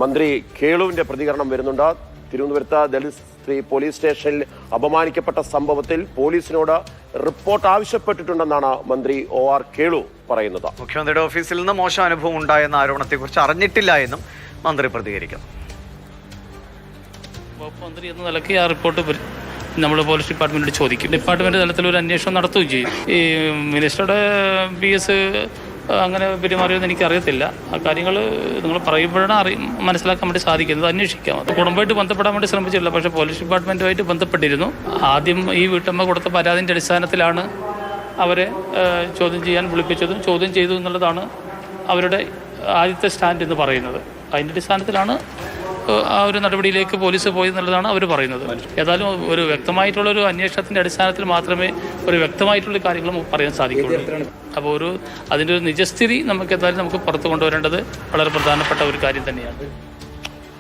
മന്ത്രി കേളുവിന്റെ പ്രതികരണം വരുന്നുണ്ട്. തിരുവനന്തപുരത്ത് ദളിത് സ്ത്രീ പോലീസ് സ്റ്റേഷനിൽ അപമാനിക്കപ്പെട്ട സംഭവത്തിൽ പോലീസിനോട് റിപ്പോർട്ട് ആവശ്യപ്പെട്ടിട്ടുണ്ടെന്നാണ് മന്ത്രി OR കേളു പറയുന്നത്. മുഖ്യമന്ത്രിയുടെ ഓഫീസിൽ നിന്ന് മോശം അനുഭവം ഉണ്ടായെന്ന ആരോപണത്തെക്കുറിച്ച് അറിഞ്ഞിട്ടില്ല എന്നും മന്ത്രി പ്രതികരിക്കുന്നു. മന്ത്രി എന്ന നിലയ്ക്ക് ആ റിപ്പോർട്ട് നമ്മൾ പോലീസ് ഡിപ്പാർട്ട്മെന്റിനോട് ചോദിക്കും. ഡിപ്പാർട്ട്മെന്റ് തലത്തിൽ ഒരു അന്വേഷണം നടത്തുകയും ചെയ്യും. ഈ മിനിസ്റ്ററുടെ PS അങ്ങനെ പെരുമാറിയെന്ന് എനിക്കറിയത്തില്ല. ആ കാര്യങ്ങൾ നിങ്ങൾ പറയുമ്പോഴാണ് മനസ്സിലാക്കാൻ വേണ്ടി സാധിക്കുന്നത്. അന്വേഷിക്കാം. അത് കുടുംബമായിട്ട് ബന്ധപ്പെടാൻ വേണ്ടി ശ്രമിച്ചില്ല, പക്ഷേ പോലീസ് ഡിപ്പാർട്ട്മെൻറ്റുമായിട്ട് ബന്ധപ്പെട്ടിരുന്നു. ആദ്യം ഈ വീട്ടമ്മ കൊടുത്ത പരാതിൻ്റെ അടിസ്ഥാനത്തിലാണ് അവരെ ചോദ്യം ചെയ്യാൻ വിളിപ്പിച്ചതും ചോദ്യം ചെയ്തു എന്നുള്ളതാണ് അവരുടെ ആദ്യത്തെ സ്റ്റാൻഡ് എന്ന് പറയുന്നത്. അതിൻ്റെ അടിസ്ഥാനത്തിലാണ് ആ ഒരു നടപടിയിലേക്ക് പോലീസ് പോയി എന്നുള്ളതാണ് അവർ പറയുന്നത്. ഏതായാലും ഒരു വ്യക്തമായിട്ടുള്ളൊരു അന്വേഷണത്തിൻ്റെ അടിസ്ഥാനത്തിൽ മാത്രമേ ഒരു വ്യക്തമായിട്ടുള്ള കാര്യങ്ങളും പറയാൻ സാധിക്കുള്ളൂ. അപ്പോൾ അതിൻ്റെ ഒരു നിജസ്ഥിതി നമുക്ക് പുറത്തു കൊണ്ടുവരേണ്ടത് വളരെ പ്രധാനപ്പെട്ട ഒരു കാര്യം തന്നെയാണ്.